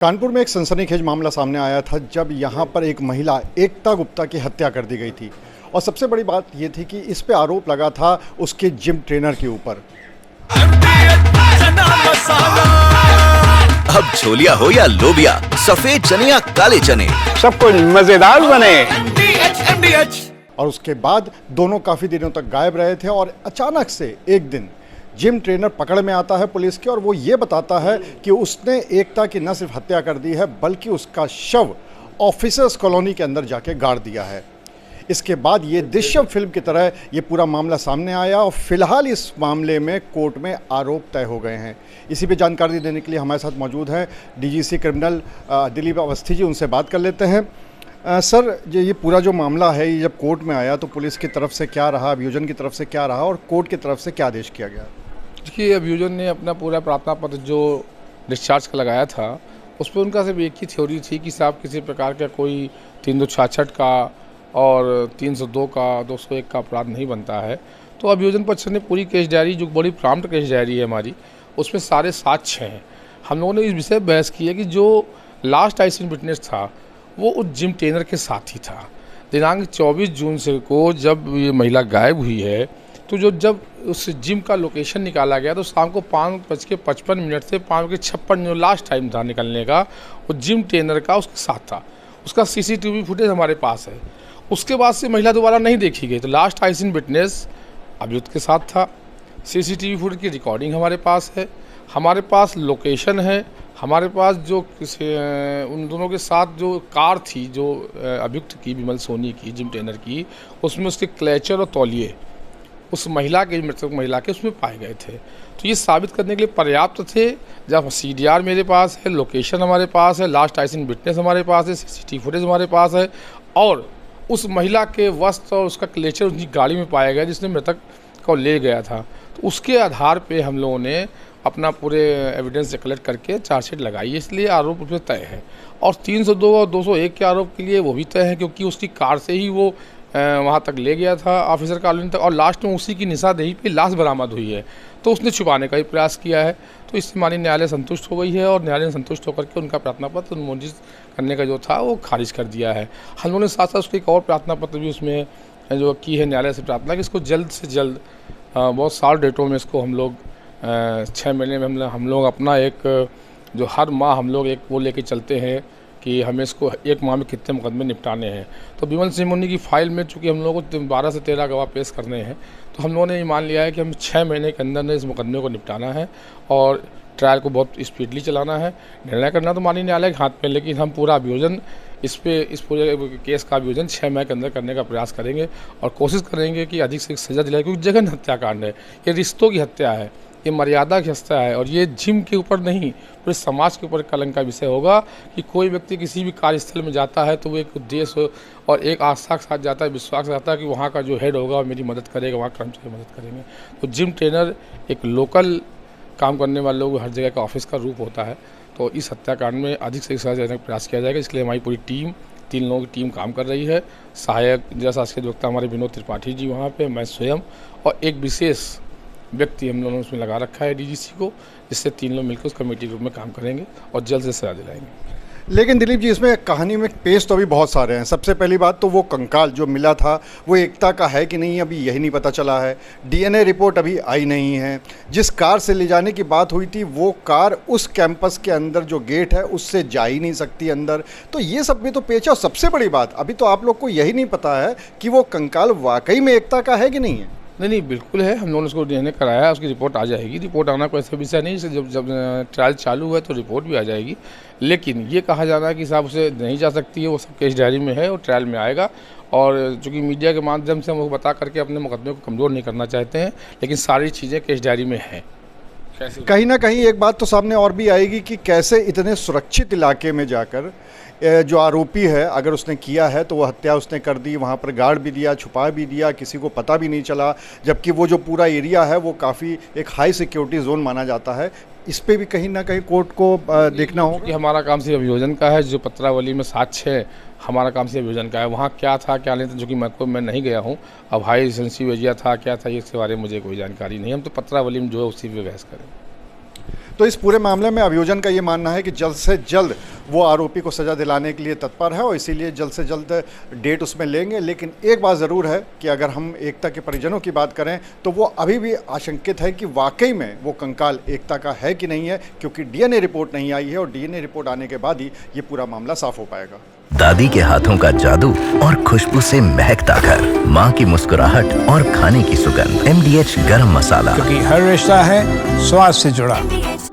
कानपुर में एक सनसनीखेज मामला सामने आया था जब यहां पर एक महिला एकता गुप्ता की हत्या कर दी गई थी। और सबसे बड़ी बात ये थी कि इस पे आरोप लगा था उसके जिम ट्रेनर के ऊपर। अब छोलिया हो या लोबिया, सफेद चने या काले चने, सब कुछ मजेदार बने। और उसके बाद दोनों काफ़ी दिनों तक गायब रहे थे और अचानक से एक दिन जिम ट्रेनर पकड़ में आता है पुलिस के और वो ये बताता है कि उसने एकता की न सिर्फ हत्या कर दी है बल्कि उसका शव ऑफिसर्स कॉलोनी के अंदर जाके गाड़ दिया है। इसके बाद ये दृश्यम फिल्म की तरह ये पूरा मामला सामने आया और फिलहाल इस मामले में कोर्ट में आरोप तय हो गए हैं। इसी पे जानकारी देने के लिए हमारे साथ मौजूद हैं डीजीसी क्रिमिनल दिलीप अवस्थी जी, उनसे बात कर लेते हैं। सर, ये पूरा जो मामला है ये जब कोर्ट में आया तो पुलिस की तरफ से क्या रहा, अभियोजन की तरफ से क्या रहा और कोर्ट की तरफ से क्या आदेश किया गया? देखिए, अभियोजन ने अपना पूरा प्रार्थना पत्र जो डिस्चार्ज का लगाया था उस पर उनका सिर्फ एक ही थ्योरी थी कि साहब किसी प्रकार का कोई 366 का और 302 का 201 का अपराध नहीं बनता है। तो अभियोजन पक्ष ने पूरी केस डायरी, जो बड़ी प्राम्प्ट केस डायरी है हमारी, उसमें सारे साक्ष्य हैं। हम लोगों ने इस विषय पर बहस की है कि जो लास्ट आइसिन विटनेस था वो उस जिम ट्रेनर के साथ ही था। दिनांक 24 जून से को जब ये महिला गायब हुई है तो जब उस जिम का लोकेशन निकाला गया तो शाम को 5:55 से 5:56 जो लास्ट टाइम था निकलने का, वो जिम ट्रेनर का उसके साथ था। उसका सीसीटीवी फुटेज हमारे पास है। उसके बाद से महिला दोबारा नहीं देखी गई। तो लास्ट आइसिन विटनेस अभियुक्त के साथ था। सीसीटीवी फुटेज की रिकॉर्डिंग हमारे पास है, हमारे पास लोकेशन है, हमारे पास जो उन दोनों के साथ जो कार थी जो अभियुक्त की, विमल सोनी की, जिम ट्रेनर की, उसमें उसके क्लेचर और तौलिए उस महिला के, मृतक महिला के, उसमें पाए गए थे। तो ये साबित करने के लिए पर्याप्त थे। जब सीडीआर मेरे पास है, लोकेशन हमारे पास है, लास्ट आइसिन विटनेस हमारे पास है, सीसीटीवी फुटेज हमारे पास है और उस महिला के वस्त्र और उसका क्लेचर उसकी गाड़ी में पाया गया जिसने मृतक को ले गया था। तो उसके आधार पे हम लोगों ने अपना पूरे एविडेंस कलेक्ट करके चार्जशीट लगाई, इसलिए आरोप उसमें तय है। और 302 और 201 के आरोप के लिए वो भी तय है क्योंकि उसकी कार से ही वो वहाँ तक ले गया था ऑफिसर कॉलोनी तक और लास्ट में उसी की निशानदेही पे लाश बरामद हुई है। तो उसने छुपाने का ही प्रयास किया है। तो इससे हमारी न्यायालय संतुष्ट हो गई है और न्यायालय ने संतुष्ट होकर के उनका प्रार्थना पत्र अनुमोदित करने का जो था वो खारिज कर दिया है। हम लोगों ने साथ साथ उसको एक और प्रार्थना पत्र भी उसमें जो की है न्यायालय से प्रार्थना कि इसको जल्द से जल्द बहुत साल डेटों में इसको हम लोग 6 महीने में हम लोग अपना एक जो हर माह हम लोग एक वो लेके चलते हैं कि हमें इसको एक माह में कितने मुकदमे निपटाने हैं। तो विमल सिंह मुन्नी की फ़ाइल में चूँकि हम लोगों को 12 से 13 गवाह पेश करने हैं, तो हम लोगों ने ये मान लिया है कि हम 6 महीने के अंदर इस मुकदमे को निपटाना है और ट्रायल को बहुत स्पीडली चलाना है। निर्णय करना तो माननीय न्यायालय के हाथ में, लेकिन हम पूरा अभियोजन इस पूरे केस का अभियोजन 6 महीने के अंदर करने का प्रयास करेंगे और कोशिश करेंगे कि अधिक से सज़ा दिलाए, क्योंकि जघन्य हत्याकांड है, ये रिश्तों की हत्या है, ये मर्यादा की हत्या है और ये जिम के ऊपर नहीं पूरे समाज के ऊपर कलंक का विषय होगा कि कोई व्यक्ति किसी भी कार्यस्थल में जाता है तो वो एक उद्देश्य और एक आस्था के साथ जाता है, विश्वास के साथ जाता है कि वहाँ का जो हेड होगा मेरी मदद करेगा, वहाँ कर्मचारी मदद करेंगे। तो जिम ट्रेनर एक लोकल काम करने वाले लोग हर जगह का ऑफिस का रूप होता है। तो इस हत्याकांड में अधिक से सजा देने का प्रयास किया जाएगा। इसके लिए हमारी पूरी टीम, 3 लोगों की टीम काम कर रही है। सहायक जिला शासकीय अधिवक्ता हमारे विनोद त्रिपाठी जी वहाँ पे, मैं स्वयं और एक विशेष व्यक्ति हम लोगों ने उसमें लगा रखा है डीजीसी को, जिससे 3 लोग मिलकर उस कमेटी के रूप में काम करेंगे और जल्द से सजा दिलाएंगे। लेकिन दिलीप जी, इसमें कहानी में पेश तो अभी बहुत सारे हैं। सबसे पहली बात तो वो कंकाल जो मिला था वो एकता का है कि नहीं, अभी यही नहीं पता चला है। डीएनए रिपोर्ट अभी आई नहीं है। जिस कार से ले जाने की बात हुई थी वो कार उस कैंपस के अंदर जो गेट है उससे जा ही नहीं सकती अंदर। तो ये सब में तो पेच है। और सबसे बड़ी बात, अभी तो आप लोग को यही नहीं पता है कि वो कंकाल वाकई में एकता का है कि नहीं है। नहीं, बिल्कुल है। हम लोगों ने उसको डीएनए कराया है, उसकी रिपोर्ट आ जाएगी। रिपोर्ट आना कोई ऐसा विषय नहीं, जब ट्रायल चालू है तो रिपोर्ट भी आ जाएगी। लेकिन ये कहा जा रहा है कि साहब उसे नहीं जा सकती है, वो सब केस डायरी में है और ट्रायल में आएगा। और चूँकि मीडिया के माध्यम से हम वो बता करके अपने मुकदमे को कमज़ोर नहीं करना चाहते हैं, लेकिन सारी चीज़ें केस डायरी में हैं। कहीं ना कहीं एक बात तो सामने और भी आएगी कि कैसे इतने सुरक्षित इलाके में जाकर जो आरोपी है, अगर उसने किया है तो वो हत्या उसने कर दी, वहाँ पर गार्ड भी दिया, छुपा भी दिया, किसी को पता भी नहीं चला, जबकि वो जो पूरा एरिया है वो काफ़ी एक हाई सिक्योरिटी जोन माना जाता है। इस पे भी कहीं ना कहीं कोर्ट को देखना होगा कि हमारा काम सिर्फ अभियोजन का है। जो पत्रावली में साक्ष्य है हमारा काम सिर्फ अभियोजन का है। वहाँ क्या था क्या नहीं था, जो कि मैं नहीं गया हूँ। अब हाई सेंसिटिव एरिया था क्या था, इसके बारे में मुझे कोई जानकारी नहीं। हम तो पत्रावली में जो है उसी पे बहस करें। तो इस पूरे मामले में अभियोजन का ये मानना है कि जल्द से जल्द वो आरोपी को सज़ा दिलाने के लिए तत्पर है और इसीलिए जल्द से जल्द डेट उसमें लेंगे। लेकिन एक बात ज़रूर है कि अगर हम एकता के परिजनों की बात करें तो वो अभी भी आशंकित है कि वाकई में वो कंकाल एकता का है कि नहीं है, क्योंकि डीएनए रिपोर्ट नहीं आई है और डीएनए रिपोर्ट आने के बाद ही ये पूरा मामला साफ हो पाएगा। दादी के हाथों का जादू और खुशबू से महकता घर, माँ की मुस्कुराहट और खाने की सुगंध, MDH गरम मसाला, क्योंकि हर रिश्ता है स्वाद से जुड़ा।